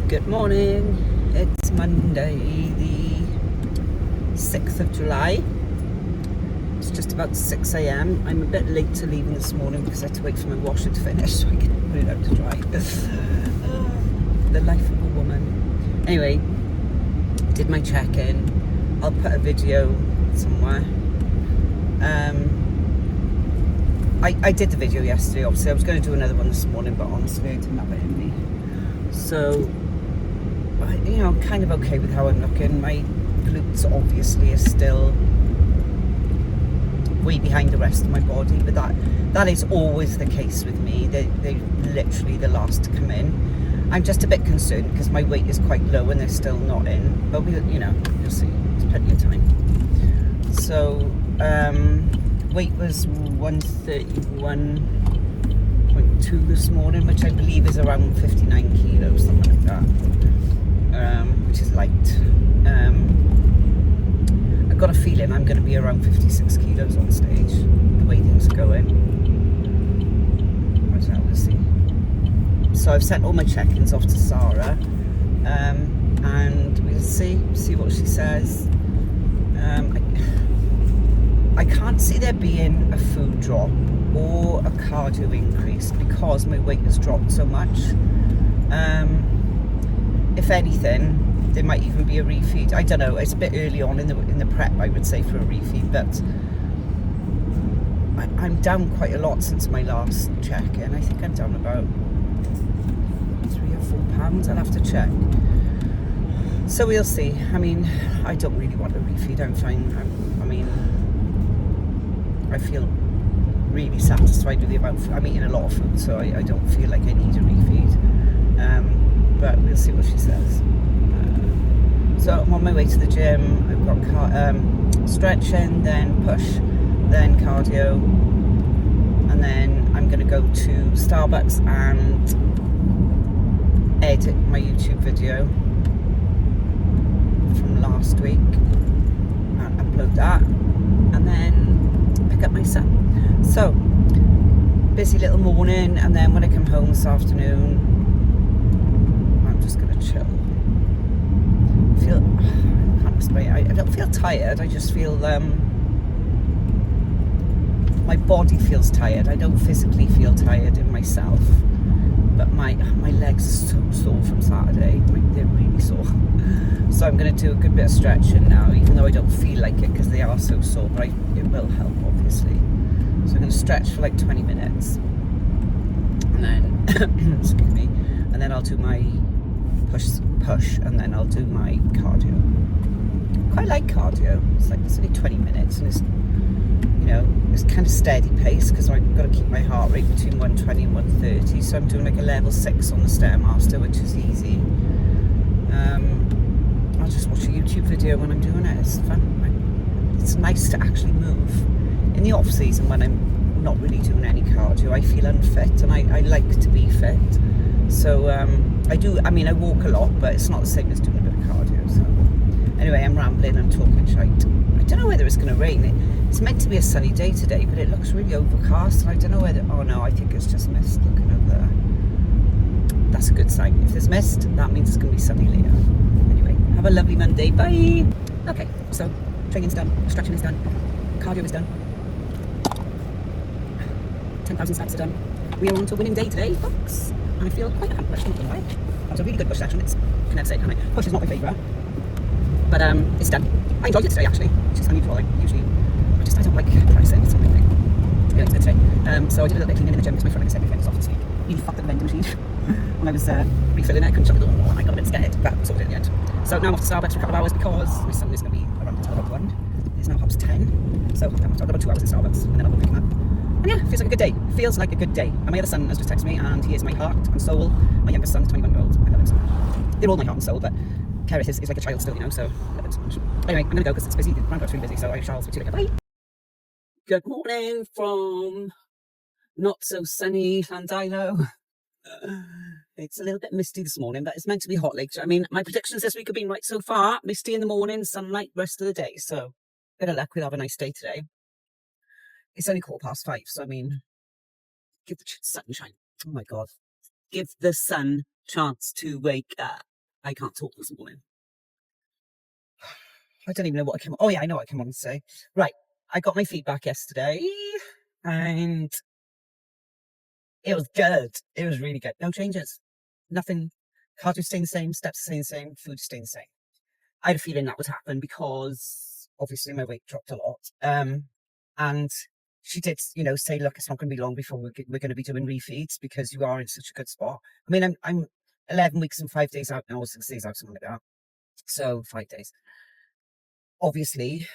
Good morning, it's Monday the 6th of July. It's just about 6 a.m. I'm a bit late to leaving this morning because I had to wait for my washer to finish so I can put it out to dry. The life of a woman. Anyway, did my check-in. I'll put a video somewhere. I did the video yesterday, obviously. I was going to do another one this morning, but honestly I didn't have it in me. So, you know, I'm kind of okay with how I'm looking. My glutes obviously are still way behind the rest of my body, but that is always the case with me. They're literally the last to come in. I'm just a bit concerned because my weight is quite low and they're still not in, but we'll see. There's plenty of time. So weight was 131.2 this morning, which I believe is around 59 kilos, something like that, which is light. I've got a feeling I'm going to be around 56 kilos on stage, the way things are going. I don't know, we'll see. So I've sent all my check-ins off to Sarah, and we'll see what she says. I can't see there being a food drop or a cardio increase because my weight has dropped so much. If anything, there might even be a refeed. I don't know, it's a bit early on in the prep, I would say, for a refeed, but I'm down quite a lot since my last check-in. I think I'm down about 3 or 4 pounds. I'll have to check. So we'll see. I mean, I don't really want a refeed. I'm fine. I feel really satisfied with the amount of food. I'm eating a lot of food, so I don't feel like I need a refeed. But we'll see what she says. So I'm on my way to the gym. I've got stretching, then push, then cardio, and then I'm going to go to Starbucks and edit my YouTube video from last week and upload that, and then pick up my son. So busy little morning, and then when I come home this afternoon, I'm just gonna chill. I can't explain. I don't feel tired. I just feel my body feels tired. I don't physically feel tired in myself, but my legs are so sore from Saturday. They're really sore. So I'm going to do a good bit of stretching now, even though I don't feel like it because they are so sore, but it will help, obviously. So I'm going to stretch for like 20 minutes. And then, excuse me, and then I'll do my push, and then I'll do my cardio. Quite like cardio. It's only 20 minutes, and it's kind of steady pace because I've got to keep my heart rate between 120 and 130. So I'm doing like a level 6 on the Stairmaster, which is easy. I'll just watch a YouTube video when I'm doing it. It's fun. It's nice to actually move. In the off season, when I'm not really doing any cardio, I feel unfit, and I like to be fit. So I walk a lot, but it's not the same as doing a bit of cardio. So anyway, I'm rambling and talking shite. I don't know whether it's going to rain. It's meant to be a sunny day today, but it looks really overcast, and I don't know whether... Oh no, I think it's just mist looking over there. That's a good sign. If there's mist, that means it's going to be sunny later. Anyway, have a lovely Monday. Bye! Okay, so training's done, stretching is done, cardio is done, 10,000 steps are done. We are on to a winning day today, folks. And I feel quite accomplished, not gonna lie. That was a really good push session. Can never say, can I? Push is not my favourite, but it's done. I enjoyed it today, actually, which is unusual. I don't like pricing. It's not my thing. Yeah, it's good today. So I did a little bit of cleaning in the gym because my friend, like I said, my friend was off this week. Really fucked up the vending machine when I was refilling it. I couldn't shut the door, and I got a bit scared, but sorted it in the end. So now I'm off to Starbucks for a couple of hours because my son is going to be around until about 1. It's now 10:30. So I've got about 2 hours at Starbucks, and then I'll go pick him up. And yeah, feels like a good day. Feels like a good day. And my other son has just texted me, and he is my heart and soul. My youngest son, 21-year-old. I love him so much. They're all my heart and soul, but Kerith is like a child still, so I love him so much. Anyway, I'm going to go because it's busy. The roundabout's really busy, so I shall speak to you later. Bye! Good morning from not so sunny Llandilo. It's a little bit misty this morning, but it's meant to be hot later. I mean, my predictions this week have been right so far. Misty in the morning, sunlight rest of the day. So, bit of luck, we'll have a nice day today. It's only 5:15, so I mean, give the sunshine. Oh my God. Give the sun chance to wake up. I can't talk this morning. I don't even know what I came on. Oh yeah, I know what I came on to say. Right, I got my feedback yesterday, and it was good. It was really good. No changes. Nothing. Cardio staying the same, steps staying the same, food staying the same. I had a feeling that would happen because obviously my weight dropped a lot. And she did, say, look, it's not going to be long before we're going to be doing refeeds because you are in such a good spot. I mean, I'm 11 weeks and 5 days out now, or 6 days out, something like that. So 5 days. Obviously,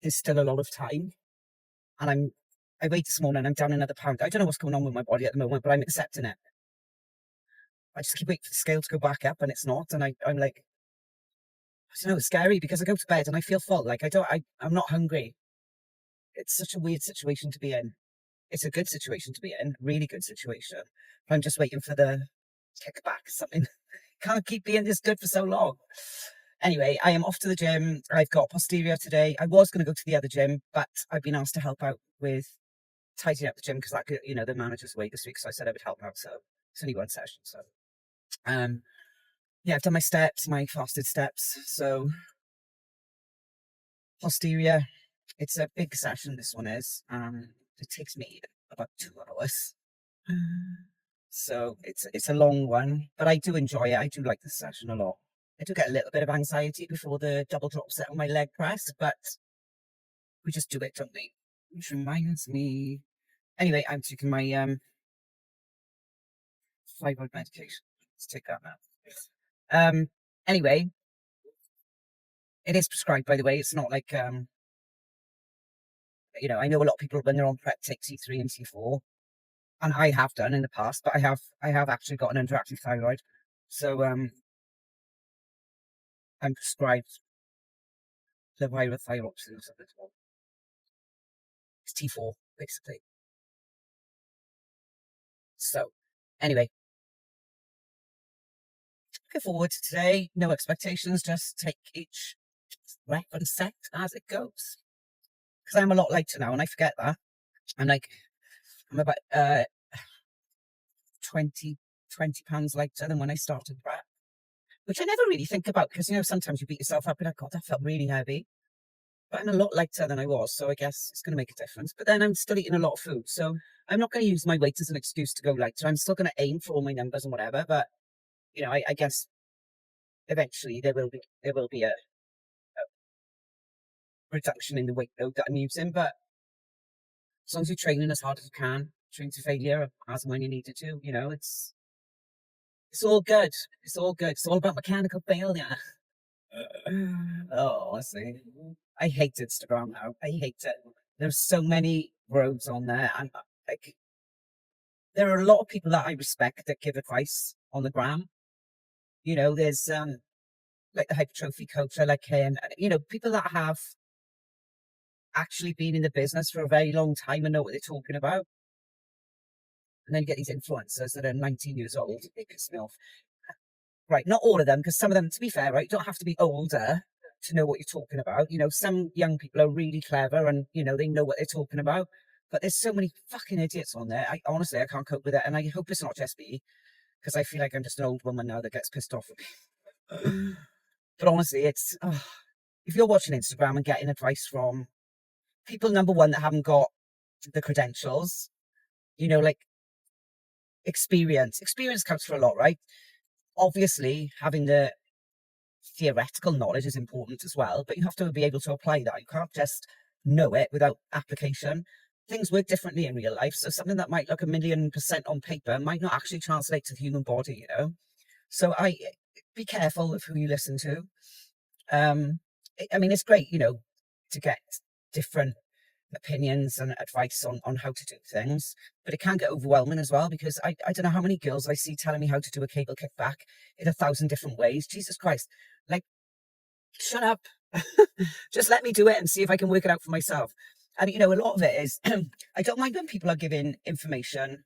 there's still a lot of time, and I weighed this morning, I'm down another pound. I don't know what's going on with my body at the moment, but I'm accepting it. I just keep waiting for the scale to go back up, and it's not. And I'm like, I don't know, it's scary because I go to bed and I feel full. Like I'm not hungry. It's such a weird situation to be in. It's a good situation to be in, really good situation. I'm just waiting for the kickback. Something can't keep being this good for so long. Anyway, I am off to the gym. I've got posterior today. I was going to go to the other gym, but I've been asked to help out with tidying up the gym because the manager's away this week, so I said I would help out. So it's only one session. So yeah, I've done my steps, my fasted steps. So posterior, it's a big session. This one is. It takes me about 2 hours. So it's a long one, but I do enjoy it. I do like this session a lot. I do get a little bit of anxiety before the double drop set on my leg press, but we just do it, don't we? Which reminds me. Anyway, I'm taking my thyroid medication. Let's take that now. Anyway, it is prescribed, by the way. It's not like I know a lot of people when they're on prep take T3 and T4. And I have done in the past, but I have actually got an underactive thyroid. So I'm prescribed levothyroxine or something. It's T4, basically. So anyway, looking forward to today. No expectations, just take each rep and set as it goes. Because I'm a lot lighter now, and I forget that. I'm about 20 pounds lighter than when I started prep. Which I never really think about because, sometimes you beat yourself up and like, God, that felt really heavy. But I'm a lot lighter than I was, so I guess it's going to make a difference. But then I'm still eating a lot of food, so I'm not going to use my weight as an excuse to go lighter. I'm still going to aim for all my numbers and whatever. But I guess eventually there will be a reduction in the weight load that I'm using. But as long as you're training as hard as you can, train to failure as and when you need it to, it's all good. It's all good. It's all about mechanical failure. Oh, honestly, I hate Instagram now. I hate it. There's so many roads on there, and like, there are a lot of people that I respect that give advice on the gram. There's like the hypertrophy coach, I like him. People that have actually been in the business for a very long time and know what they're talking about. And then you get these influencers that are 19 years old. They piss me off. Right, not all of them, because some of them, to be fair, right, you don't have to be older to know what you're talking about. Some young people are really clever and, they know what they're talking about. But there's so many fucking idiots on there. Honestly, I can't cope with it. And I hope it's not just me, because I feel like I'm just an old woman now that gets pissed off with me. But honestly, if you're watching Instagram and getting advice from people, number one, that haven't got the credentials, like experience counts for a lot, right? Obviously, having the theoretical knowledge is important as well, but you have to be able to apply that. You can't just know it without application. Things work differently in real life, so something that might look 1,000,000% on paper might not actually translate to the human body, So be careful of who you listen to. I mean, it's great, to get different opinions and advice on how to do things, but it can get overwhelming as well, because I don't know how many girls I see telling me how to do a cable kickback in 1,000 different ways. Jesus Christ, like, shut up. Just let me do it and see if I can work it out for myself. And a lot of it is I don't mind when people are giving information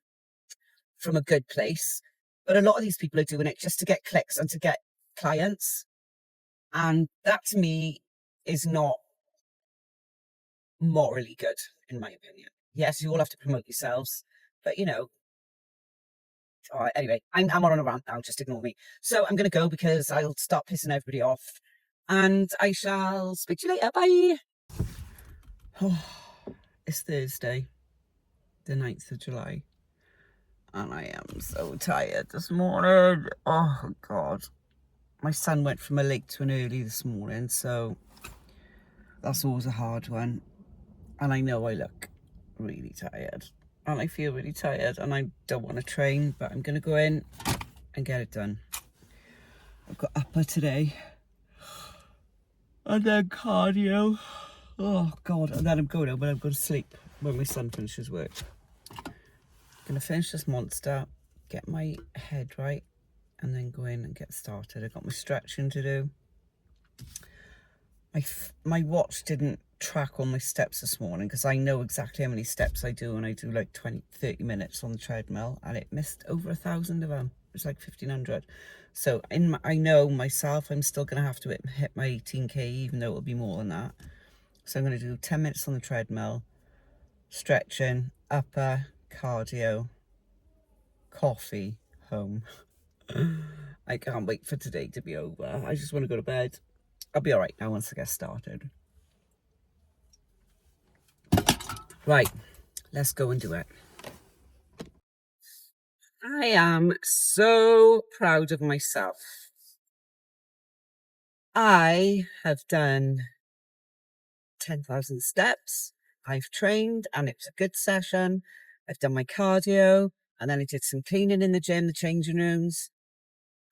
from a good place, but a lot of these people are doing it just to get clicks and to get clients, and that to me is not morally good, in my opinion. Yes, you all have to promote yourselves, but Anyway, I'm on a rant now, just ignore me. So I'm going to go because I'll start pissing everybody off. And I shall speak to you later. Bye. Oh, it's Thursday, the 9th of July. And I am so tired this morning. Oh, God. My son went from a late to an early this morning, so that's always a hard one. And I know I look really tired. And I feel really tired. And I don't want to train, but I'm going to go in and get it done. I've got upper today. And then cardio. Oh, God. And then I'm going home, but I'm going to sleep when my son finishes work. Gonna finish this monster, get my head right, and then go in and get started. I got my stretching to do. My watch didn't track all my steps this morning because I know exactly how many steps I do, and I do like 30 minutes on the treadmill, and it missed over 1,000 of them. It's like 1,500. So I know myself I'm still gonna have to hit my 18k, even though it'll be more than that. So I'm gonna do 10 minutes on the treadmill, stretching, upper, cardio, coffee, home. I can't wait for today to be over. I just want to go to bed. I'll be all right now once I get started. Right, let's go and do it. I am so proud of myself. I have done 10,000 steps. I've trained and it was a good session. I've done my cardio and then I did some cleaning in the gym, the changing rooms.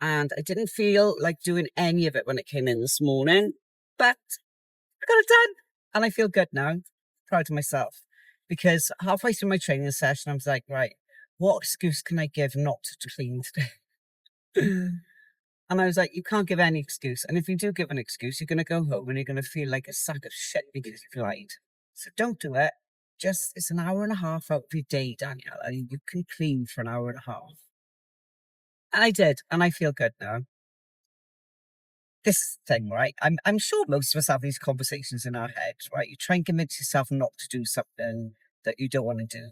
And I didn't feel like doing any of it when it came in this morning, but I got it done. And I feel good now, proud of myself. Because halfway through my training session, I was like, right, what excuse can I give not to clean today? And I was like, you can't give any excuse. And if you do give an excuse, you're going to go home and you're going to feel like a sack of shit because you've lied. So don't do it. Just, it's an hour and a half out of your day, Danielle, and you can clean for an hour and a half. And I did, and I feel good now. This thing, right? I'm sure most of us have these conversations in our heads, right? You try and convince yourself not to do something that you don't want to do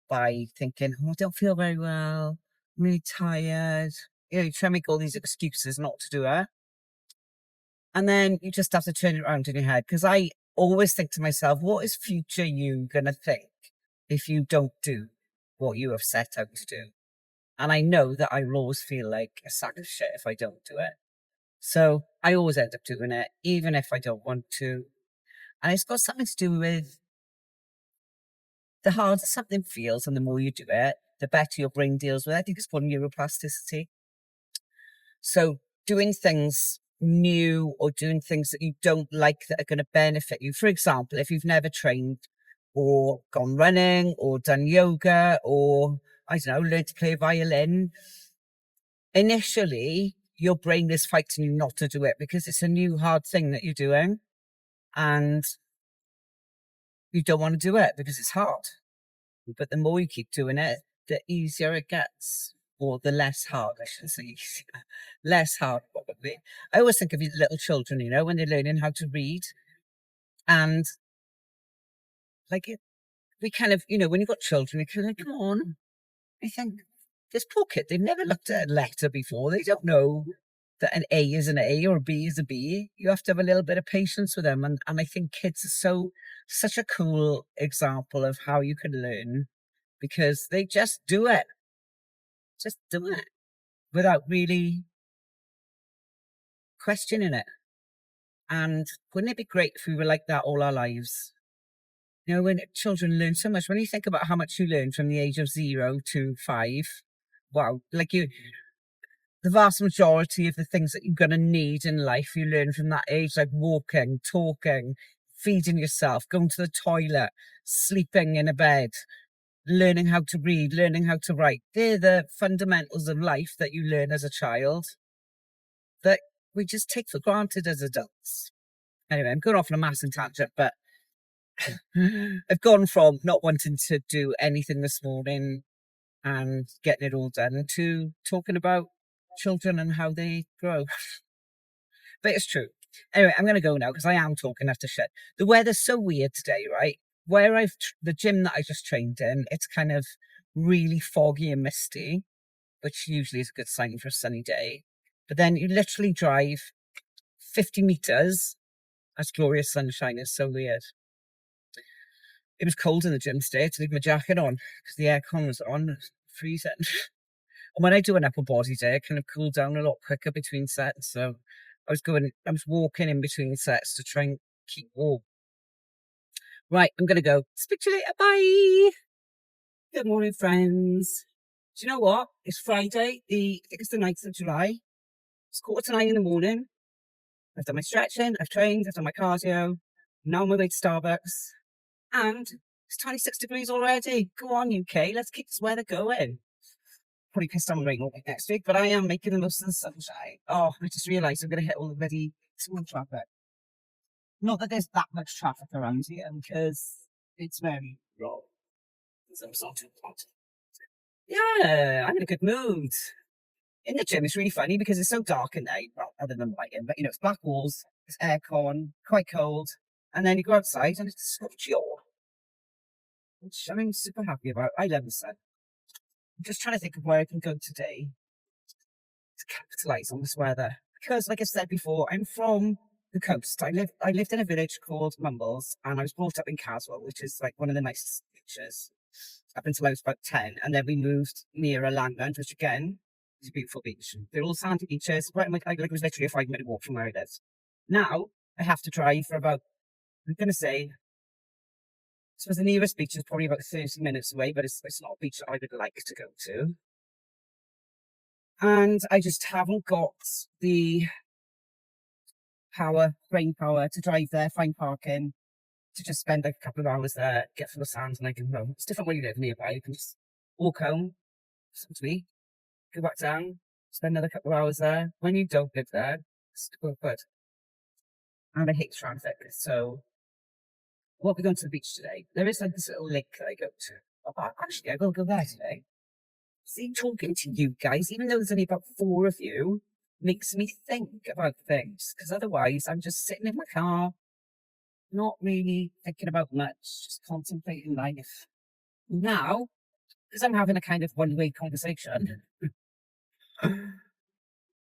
by thinking, oh, I don't feel very well, I'm really tired. You know, you try and make all these excuses not to do it. And then you just have to turn it around in your head. Because I always think to myself, what is future you going to think if you don't do what you have set out to do? And I know that I will always feel like a sack of shit if I don't do it. So I always end up doing it, even if I don't want to. And it's got something to do with the harder something feels and the more you do it, the better your brain deals with it. I think it's called neuroplasticity. So doing things new or doing things that you don't like that are going to benefit you. For example, if you've never trained or gone running or done yoga or, I don't know, learned to play a violin, initially your brain is fighting you not to do it because it's a new hard thing that you're doing and you don't want to do it because it's hard. But the more you keep doing it, the easier it gets, or the less hard, I should say. Less hard, probably. I always think of these little children, you know, when they're learning how to read. And like, we kind of, you know, when you've got children, you kind of like, come on. I think this poor kid, they've never looked at a letter before. They don't know that an A is an A or a B is a B. You have to have a little bit of patience with them. And I think kids are such a cool example of how you can learn because they just do it. Just do it without really questioning it. And wouldn't it be great if we were like that all our lives? You know, when children learn so much, when you think about how much you learn from the age of 0 to 5, wow, like the vast majority of the things that you're going to need in life, you learn from that age, like walking, talking, feeding yourself, going to the toilet, sleeping in a bed, learning how to read, learning how to write. They're the fundamentals of life that you learn as a child that we just take for granted as adults. Anyway, I'm going off on a massive tangent, but I've gone from not wanting to do anything this morning and getting it all done to talking about children and how they grow. But it's true. Anyway, I'm going to go now because I am talking after shit. The weather's so weird today, right? Where the gym that I just trained in, it's kind of really foggy and misty. which usually is a good sign for a sunny day. But then you literally drive 50 meters as glorious sunshine. Is so weird. It was cold in the gym today to leave my jacket on because the aircon was on, freezing. And when I do an upper body day, I kind of cool down a lot quicker between sets. So I was walking in between sets to try and keep warm. Right, I'm going to go. Speak to you later. Bye. Good morning, friends. Do you know what? It's Friday, I think it's the 9th of July. It's 8:45 in the morning. I've done my stretching, I've trained, I've done my cardio. Now I'm on my way to Starbucks. And it's 26 degrees already. Go on, UK. Let's keep this weather going. Probably pissed on rain all week next week, but I am making the most of the sunshine. Oh, I just realised I'm going to hit all the bloody school traffic. Not that there's that much traffic around here, because it's very raw. So it's not too hot. Yeah, I'm in a good mood. In the gym, it's really funny because it's so dark in there, well, other than lighting, but it's black walls, it's aircon, quite cold, and then you go outside and it's scorchy, which I'm super happy about. I love the sun. I'm just trying to think of where I can go today to capitalise on this weather. Because, like I said before, I'm from the coast. I lived in a village called Mumbles, and I was brought up in Caswell, which is like one of the nicest beaches, up until I was about 10. And then we moved near a Langland, which again is a beautiful beach. They're all sandy beaches. Right, it was literally a 5-minute walk from where I live. Now I have to drive for about, I'm going to say, so the nearest beach is probably about 30 minutes away, but it's not a beach that I would like to go to. And I just haven't got the brain power to drive there, find parking, to just spend like a couple of hours there, get full of sand, and I can go. It's different when you live nearby. You can just walk home, listen to me, go back down, spend another couple of hours there. When you don't live there, it's good. And I hate traffic, so we'll be going to the beach today. There is like this little lake that I go to. Oh, actually, I will go there today. See, talking to you guys, even though there's only about 4 of you, makes me think about things. Because otherwise, I'm just sitting in my car, not really thinking about much, just contemplating life. Now, because I'm having a kind of one-way conversation,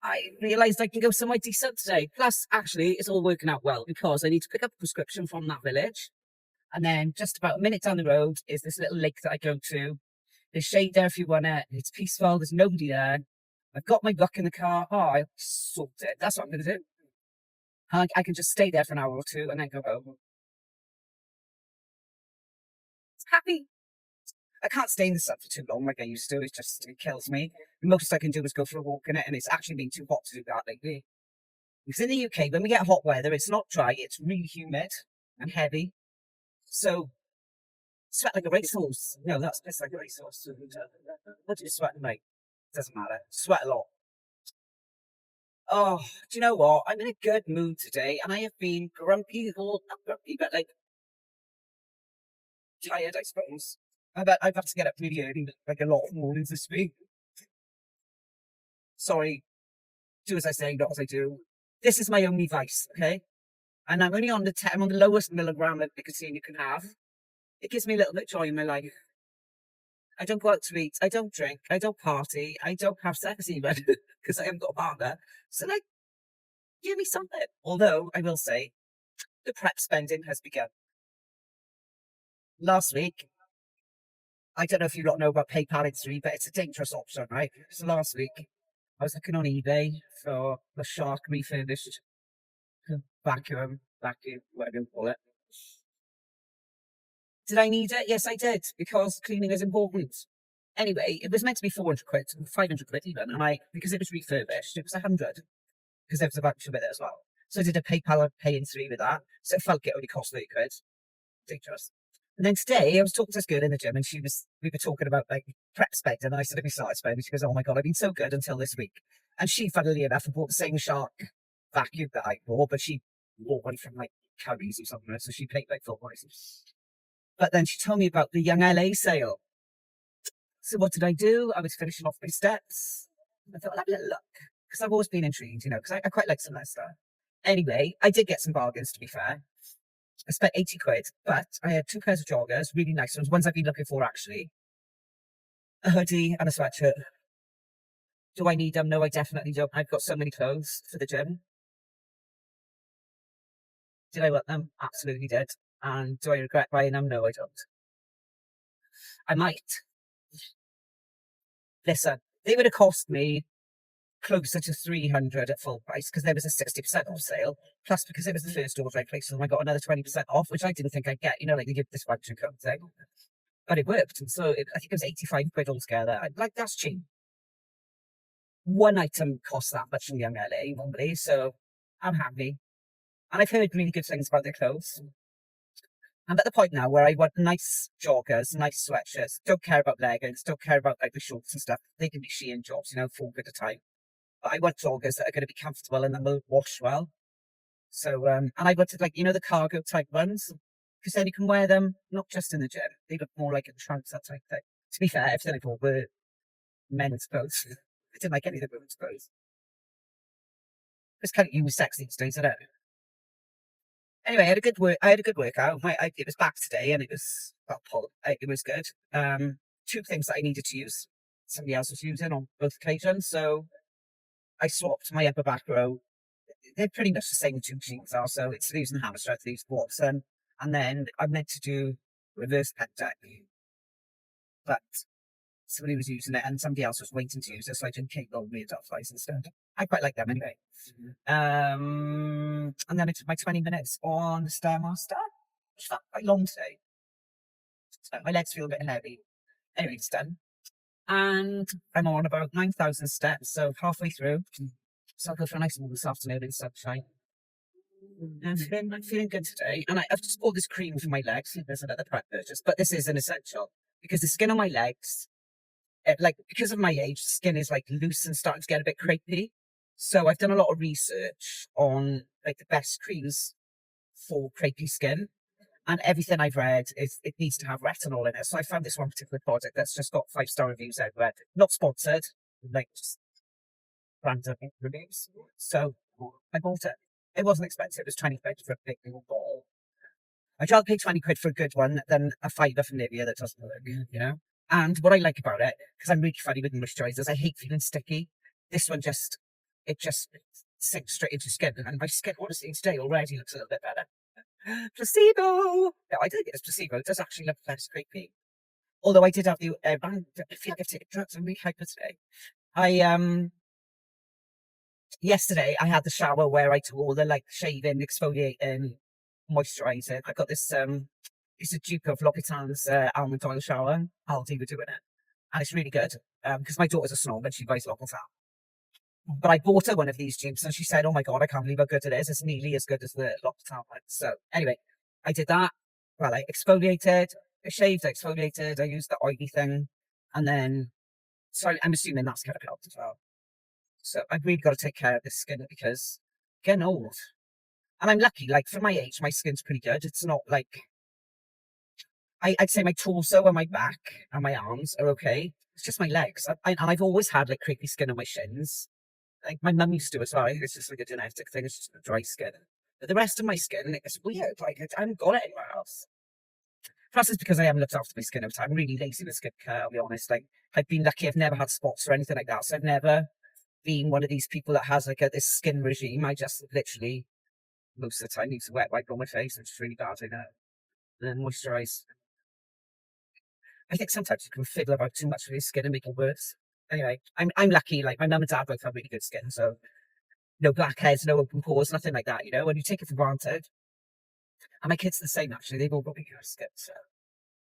I realised I can go somewhere decent today. Plus, actually, it's all working out well because I need to pick up a prescription from that village. And then just about a minute down the road is this little lake that I go to. There's shade there if you want it. It's peaceful. There's nobody there. I've got my book in the car. Oh, I sorted it. That's what I'm going to do. I can just stay there for an hour or two and then go home. Happy. I can't stay in the sun for too long like I used to. It kills me. The most I can do is go for a walk in it, and it's actually been too hot to do that lately. Because in the UK, when we get hot weather, it's not dry. It's really humid and heavy. So, sweat like a racehorse. No, that's piss like a racehorse. What do you sweat like? Doesn't matter. Sweat a lot. Oh, do you know what? I'm in a good mood today, and I have been grumpy, not grumpy, but like tired, I suppose. I bet I've had to get up really early, like a lot of mornings this week. Sorry, do as I say, not as I do. This is my only vice, okay? And I'm only on I'm on the lowest milligram of nicotine you can have. It gives me a little bit of joy in my life. I don't go out to eat, I don't drink, I don't party, I don't have sex even, because I haven't got a partner. So like, give me something. Although, I will say, the prep spending has begun. Last week, I don't know if you lot know about PayPal Instantly, but it's a dangerous option, right? So last week, I was looking on eBay for the Shark refurbished vacuum, whatever you call it. Did I need it? Yes, I did, because cleaning is important. Anyway, it was meant to be 400 quid, 500 quid even, and because it was refurbished, it was 100, because there was a voucher with it as well. So I did a PayPal Pay in 3 with that, so it felt it only cost 30 quid. Dangerous. And then today, I was talking to this girl in the gym, and we were talking about like prep spending, and I said, if we started spending, she goes, oh my God, I've been so good until this week. And she, funnily enough, had bought the same Shark vacuum that I bought, but she bought one from like Curry's or something, so she paid like full price. But then she told me about the Young LA sale. So what did I do? I was finishing off my steps. I thought, I'll have a little look, because I've always been intrigued, because I quite like some of that stuff. Anyway, I did get some bargains, to be fair. I spent 80 quid, but I had 2 pairs of joggers, really nice ones I've been looking for actually. A hoodie and a sweatshirt. Do I need them? No, I definitely don't. I've got so many clothes for the gym. Did I want them? Absolutely did. And do I regret buying them? No, I don't. I might. Listen, they would have cost me closer to 300 at full price because there was a 60% off sale. Plus, because it was the first order I placed with them, I got another 20% off, which I didn't think I'd get. You know, like they give this voucher code thing. But it worked. And so I think it was 85 quid altogether. Like, that's cheap. One item costs that much in young LA, normally. So I'm happy. And I've heard really good things about their clothes. I'm at the point now where I want nice joggers, nice sweatshirts. Don't care about leggings, don't care about like the shorts and stuff. They can be Shein jobs, you know, for a bit of time. But I want joggers that are going to be comfortable and then will wash well. So, and I wanted like, you know, the cargo type ones, because then you can wear them not just in the gym. They look more like in trunks, that type thing. To be fair, everything I bought were men's clothes. I didn't like any of the women's clothes. It's kind of unisex these days, I don't know. Anyway, I had a good workout. It was back today, and it was well pulled. It was good. Two things that I needed to use, somebody else was using on both occasions. So I swapped my upper back row. They're pretty much the same two machines are. So it's using hammer strength, these squats, and then I meant to do reverse pec deck, but somebody was using it, and somebody else was waiting to use it, so I didn't keep on rear flies instead. I quite like them anyway. And then I took my 20 minutes on the Stairmaster, which felt quite long today. So my legs feel a bit heavy. Anyway, it's done. And I'm on about 9,000 steps, so halfway through. So I'll go for a nice walk this afternoon in sunshine. I'm feeling good today. And I've just bought this cream for my legs. There's another prep purchase, but this is an essential because the skin on my legs, like because of my age, the skin is like loose and starting to get a bit crepey. So I've done a lot of research on like the best creams for crepey skin. And everything I've read is it needs to have retinol in it. So I found this one particular product that's just got 5-star reviews everywhere. Not sponsored, like just random reviews. So I bought it. It wasn't expensive. It was 20 quid for a big little ball. I'd rather pay 20 quid for a good one than a fiver from Nivea that doesn't work, you know? And what I like about it, because I'm really funny with moisturizers, I hate feeling sticky. This one just sinks straight into skin. And my skin, honestly, today already looks a little bit better. Placebo! No, I don't think it's placebo. It does actually look less creepy. Although I did have the, I feel like I've taken drugs. I'm really hyper today. Yesterday I had the shower where I took all the like shaving, exfoliating, moisturizing. I got this, it's a dupe of L'Occitane's almond oil shower. Aldi were doing it. And it's really good. Because my daughter's a snob and she buys L'Occitane. But I bought her one of these dupes and she said, oh my God, I can't believe how good it is. It's nearly as good as the L'Occitane one. So anyway, I did that. Well, I exfoliated, I shaved, I exfoliated, I used the oily thing. And then, so I'm assuming that's kind of helped as well. So I've really got to take care of this skin because I'm getting old. And I'm lucky, like for my age, my skin's pretty good. It's not like, I'd say my torso and my back and my arms are okay. It's just my legs. And I've always had like creepy skin on my shins. Like my mum used to as well. It's just like a genetic thing. It's just a dry skin. But the rest of my skin, it's weird. Like I haven't got it anywhere else. Plus, it's because I haven't looked after my skin over time. I'm really lazy with skincare, I'll be honest. Like I've been lucky. I've never had spots or anything like that. So I've never been one of these people that has like this skin regime. I just literally most of the time use a wet wipe on my face, which is really bad. I know. And then moisturise. I think sometimes you can fiddle about too much with your skin and make it worse. Anyway, I'm lucky. Like my mum and dad both have really good skin, so no blackheads, no open pores, nothing like that. You know, when you take it for granted. And my kids are the same actually. They've all got really good skin. So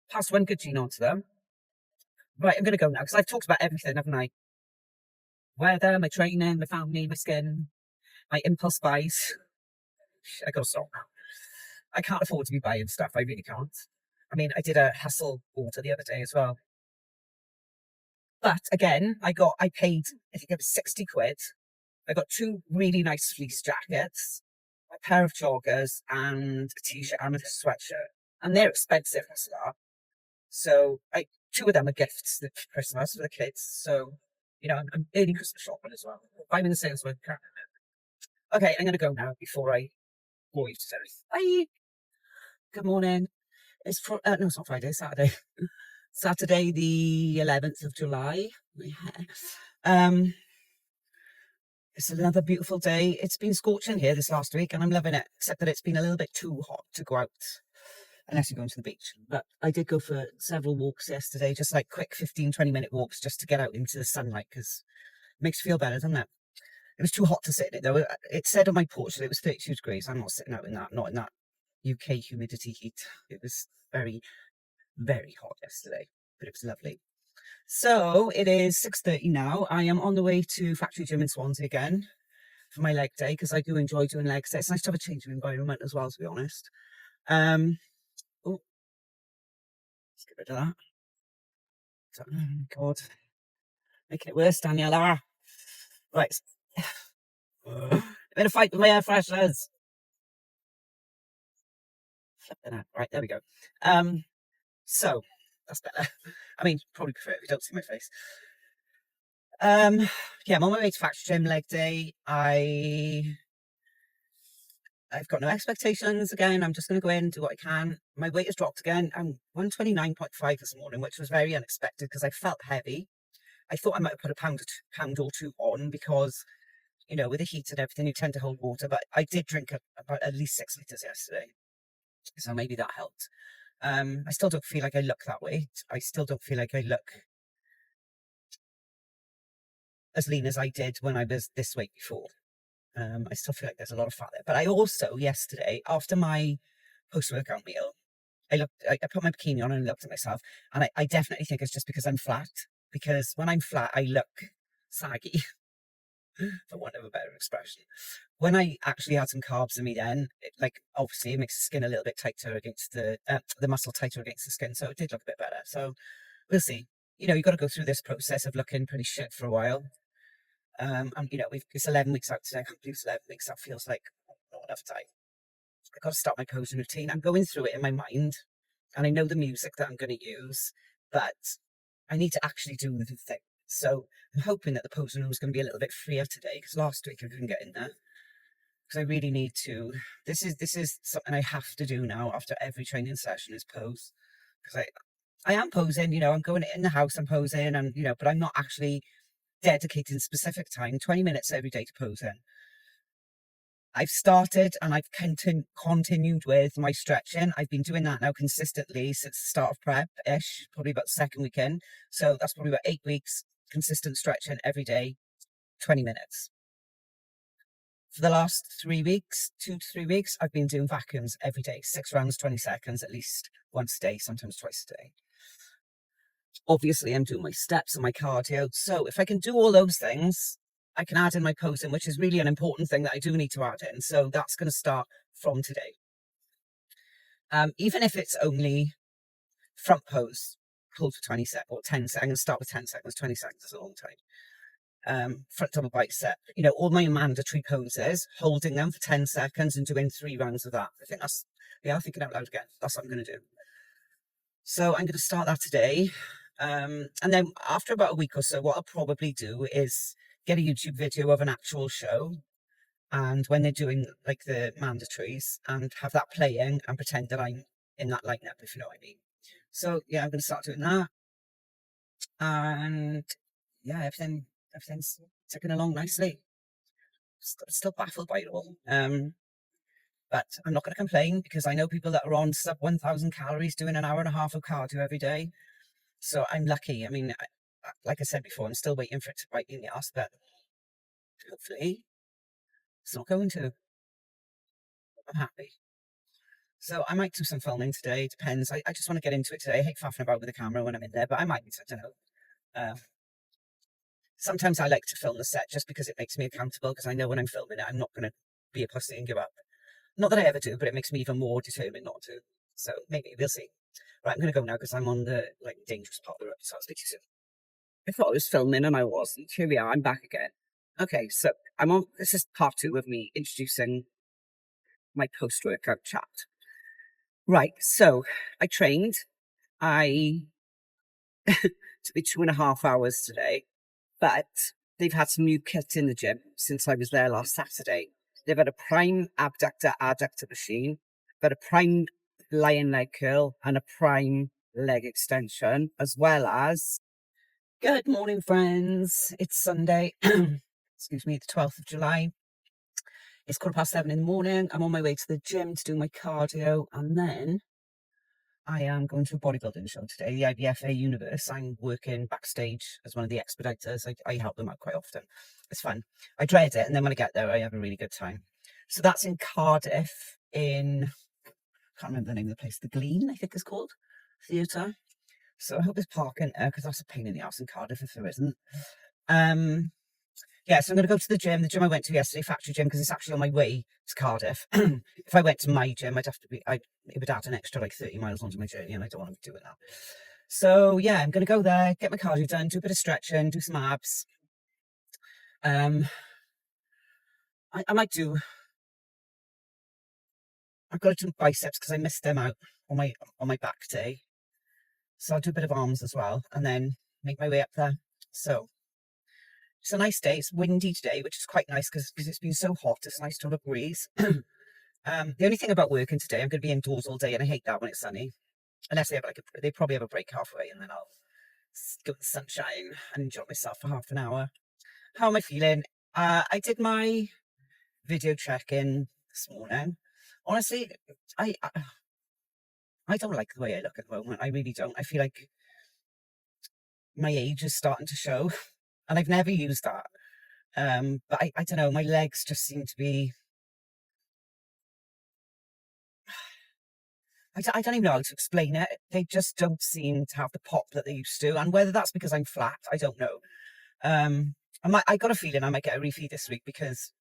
pass one good gene on to them. Right, I'm gonna go now because I've talked about everything, haven't I? Weather, my training, my family, my skin, my impulse buys. I gotta stop now. I can't afford to be buying stuff. I really can't. I mean, I did a hustle order the other day as well. But again, I paid, I think it was 60 quid. I got 2 really nice fleece jackets, a pair of joggers, and a t-shirt and a sweatshirt. And they're expensive as well. So 2 of them are gifts for Christmas for the kids. So, you know, I'm early Christmas shopping as well. I'm in the sales with crap. Okay, I'm going to go now before I bore you to death. Bye. Good morning. It's no, it's not Friday, Saturday. Saturday, the 11th of July. My hair. It's another beautiful day. It's been scorching here this last week and I'm loving it, except that it's been a little bit too hot to go out unless you're going to the beach. But I did go for several walks yesterday, just like quick 15-20 minute walks just to get out into the sunlight because it makes you feel better, doesn't it? It was too hot to sit in it though. It said on my porch that it was 32 degrees. I'm not sitting out in that, not in that UK humidity heat. It was very, very hot yesterday, but it was lovely. So it is 6:30 now. I am on the way to Factory Gym in Swansea again for my leg day because I do enjoy doing legs. It's nice to have a change of environment as well, to be honest. Oh, let's get rid of that. Oh, God. Making it worse, Daniela. Right. I'm in a fight with my air fresheners. Right, there we go. So that's better. I mean, probably prefer if you don't see my face. Yeah, I'm on my way to Factory Gym leg day. I've got no expectations again. I'm just going to go in, do what I can. My weight has dropped again. I'm 129.5 this morning, which was very unexpected because I felt heavy. I thought I might have put a pound or two on because, you know, with the heat and everything, you tend to hold water. But I did drink about at least 6 litres yesterday. So maybe that helped. I still don't feel like I look that weight. I still don't feel like I look as lean as I did when I was this weight before. I still feel like there's a lot of fat there. But I also, yesterday, after my post-workout meal, I put my bikini on and looked at myself. And I definitely think it's just because I'm flat. Because when I'm flat, I look saggy, for want of a better expression. When I actually had some carbs in me then, obviously it makes the skin a little bit tighter against the muscle tighter against the skin. So it did look a bit better. So we'll see. You know, you've got to go through this process of looking pretty shit for a while. And you know, it's 11 weeks out today. I can't believe it's 11 weeks. That feels like not enough time. I've got to start my posing routine. I'm going through it in my mind, and I know the music that I'm going to use, but I need to actually do the thing. So I'm hoping that the posing room is going to be a little bit freer today because last week I couldn't get in there. Because I really need to. This is something I have to do now after every training session is pose. Because I am posing, you know, I'm going in the house, I'm posing, and you know, but I'm not actually dedicating specific time, 20 minutes every day to pose in. I've started and I've continued with my stretching. I've been doing that now consistently since the start of prep-ish, probably about the second weekend. So that's probably about 8 weeks, consistent stretching every day, 20 minutes. For the last 3 weeks, 2 to 3 weeks, I've been doing vacuums every day, 6 rounds, 20 seconds, at least once a day, sometimes twice a day. Obviously, I'm doing my steps and my cardio. So if I can do all those things, I can add in my posing, which is really an important thing that I do need to add in. So that's going to start from today. Even if it's only front pose, hold for 20 seconds or 10 seconds. I'm going to start with 10 seconds. 20 seconds is a long time. Front double bicep, you know, all my mandatory poses, holding them for 10 seconds and doing 3 rounds of that. I think that's, yeah, I'm thinking out loud again. That's what I'm going to do. So I'm going to start that today. And then after about a week or so, what I'll probably do is get a YouTube video of an actual show. And when they're doing like the mandatories and have that playing and pretend that I'm in that lineup, if you know what I mean. So yeah, I'm going to start doing that. And yeah, everything's ticking along nicely. Still baffled by it all. But I'm not going to complain because I know people that are on sub 1,000 calories doing an hour and a half of cardio every day. So I'm lucky. I mean, like I said before, I'm still waiting for it to bite me in the ass, but hopefully it's not going to. I'm happy. So I might do some filming today. Depends. I just want to get into it today. I hate faffing about with the camera when I'm in there, but I might. I don't know. Sometimes I like to film the set just because it makes me accountable because I know when I'm filming it, I'm not going to be a pussy and give up. Not that I ever do, but it makes me even more determined not to. So maybe we'll see. Right, I'm going to go now because I'm on the dangerous part of the road. So I'll speak to you soon. I thought I was filming and I wasn't. Here we are. I'm back again. Okay, so I'm on. This is part 2 of me introducing my post-workout chat. Right, so I trained. I took me 2.5 hours today, but they've had some new kit in the gym since I was there last Saturday. They've had a prime abductor adductor machine, but a prime lion leg curl and a prime leg extension, as well as... Good morning, friends. It's Sunday. excuse me, the 12th of July. It's 7:15 in the morning. I'm on my way to the gym to do my cardio, and then I am going to a bodybuilding show today, the IBFA Universe. I'm working backstage as one of the expediters. I help them out quite often. It's fun. I dread it, and then when I get there, I have a really good time. So that's in Cardiff, in, I can't remember the name of the place, the Glean, I think it's called, theatre. So I hope there's parking there, because that's a pain in the ass in Cardiff if there isn't. Yeah, so I'm going to go to the gym I went to yesterday, factory gym, because it's actually on my way to Cardiff. If I went to my gym, it would add an extra like 30 miles onto my journey, and I don't want to be doing that. So yeah, I'm going to go there, get my cardio done, do a bit of stretching, do some abs. I might do, I've got to do biceps because I missed them out on my back day. So I'll do a bit of arms as well, and then make my way up there. So it's a nice day. It's windy today, which is quite nice because it's been so hot. It's nice to have a breeze. The only thing about working today, I'm going to be indoors all day, and I hate that when it's sunny. Unless they have they probably have a break halfway, and then I'll go to the sunshine and enjoy myself for half an hour. How am I feeling? I did my video check-in this morning. Honestly, I don't like the way I look at the moment. I really don't. I feel like my age is starting to show, and I've never used that. But I don't know, my legs just seem to be, I don't even know how to explain it. They just don't seem to have the pop that they used to. And whether that's because I'm flat, I don't know. I got a feeling I might get a refeed this week because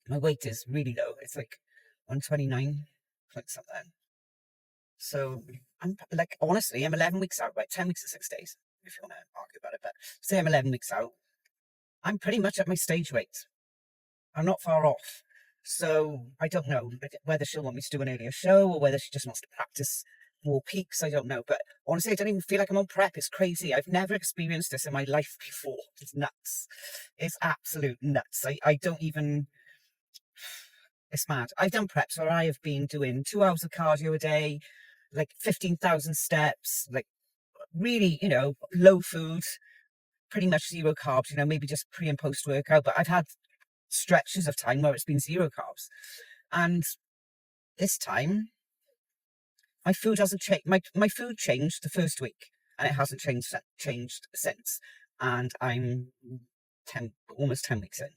my weight is really low. It's like 129 point something. So I'm like, honestly, I'm 11 weeks out, right? 10 weeks and 6 days, if you want to argue about it. But say I'm 11 weeks out, I'm pretty much at my stage weight. I'm not far off. So I don't know whether she'll want me to do an earlier show or whether she just wants to practice more peaks. I don't know. But honestly, I don't even feel like I'm on prep. It's crazy. I've never experienced this in my life before. It's nuts. It's absolute nuts. I don't even... It's mad. I've done preps where I have been doing 2 hours of cardio a day, like 15,000 steps, like really, low food, pretty much zero carbs, maybe just pre and post workout. But I've had stretches of time where it's been 0 carbs, and this time my food hasn't changed. My food changed the first week, and it hasn't changed since. And I'm almost 10 weeks in,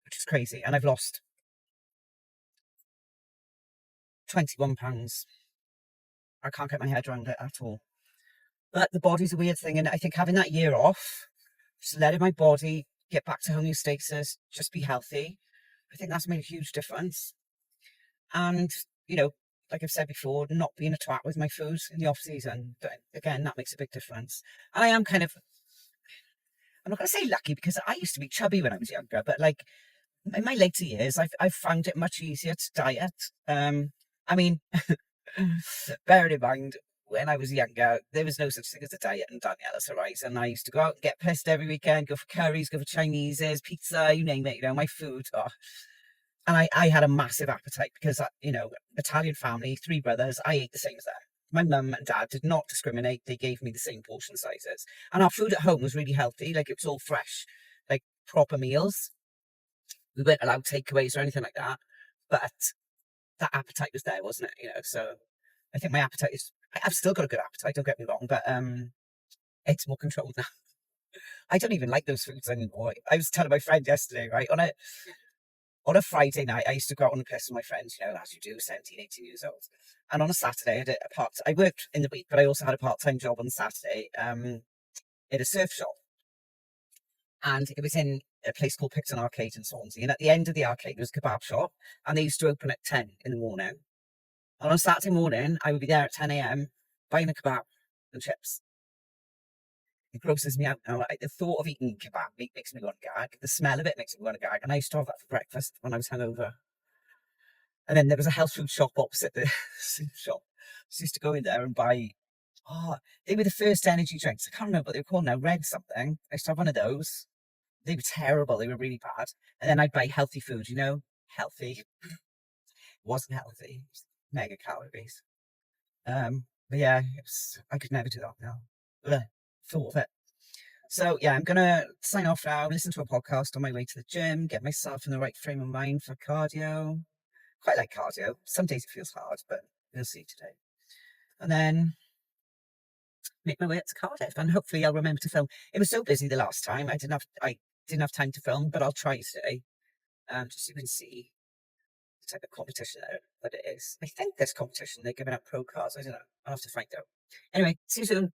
which is crazy, and I've lost 21 pounds. I can't get my head around it at all. But the body's a weird thing, and I think having that year off, just letting my body get back to homeostasis, just be healthy, I think that's made a huge difference. And, like I've said before, not being a twat with my food in the off season, but again, that makes a big difference. And I am I'm not going to say lucky, because I used to be chubby when I was younger, but like in my later years, I've found it much easier to diet. I mean, bearing in mind, when I was younger, there was no such thing as a diet in Daniela's Horizon. I used to go out and get pissed every weekend, go for curries, go for Chinese's, pizza, you name it, my food. Oh. And I had a massive appetite because, Italian family, 3 brothers, I ate the same as them. My mum and dad did not discriminate. They gave me the same portion sizes. And our food at home was really healthy. Like, it was all fresh, like proper meals. We weren't allowed takeaways or anything like that. But that appetite was there, wasn't it? So I think my appetite I've still got a good appetite, don't get me wrong, but it's more controlled now. I don't even like those foods anymore. I was telling my friend yesterday, right, on a Friday night, I used to go out on the piss with my friends, as you do, 17, 18 years old. And on a Saturday, I worked in the week, but I also had a part-time job on Saturday in a surf shop. And it was in a place called Picton Arcade in Swansea. And at the end of the arcade was a kebab shop, and they used to open at 10 in the morning. And on a Saturday morning, I would be there at 10 a.m. buying a kebab and chips. It grosses me out now. Like, the thought of eating kebab meat makes me want to gag. The smell of it makes me want to gag. And I used to have that for breakfast when I was hungover. And then there was a health food shop opposite the soup shop. So I used to go in there and buy, they were the first energy drinks. I can't remember what they were called now, Red something. I used to have one of those. They were terrible. They were really bad. And then I'd buy healthy food, healthy. It wasn't healthy. It was mega calories. But yeah, I could never do that now. Ugh, thought of it. So yeah, I'm gonna sign off now, listen to a podcast on my way to the gym, get myself in the right frame of mind for cardio. Quite like cardio. Some days it feels hard, but we'll see today. And then make my way up to Cardiff, and hopefully I'll remember to film. It was so busy the last time, I didn't have time to film, but I'll try today. Just so you can see the type of competition that it is. I think there's competition. They're giving out pro cards. I don't know. I'll have to find out. Anyway, see you soon.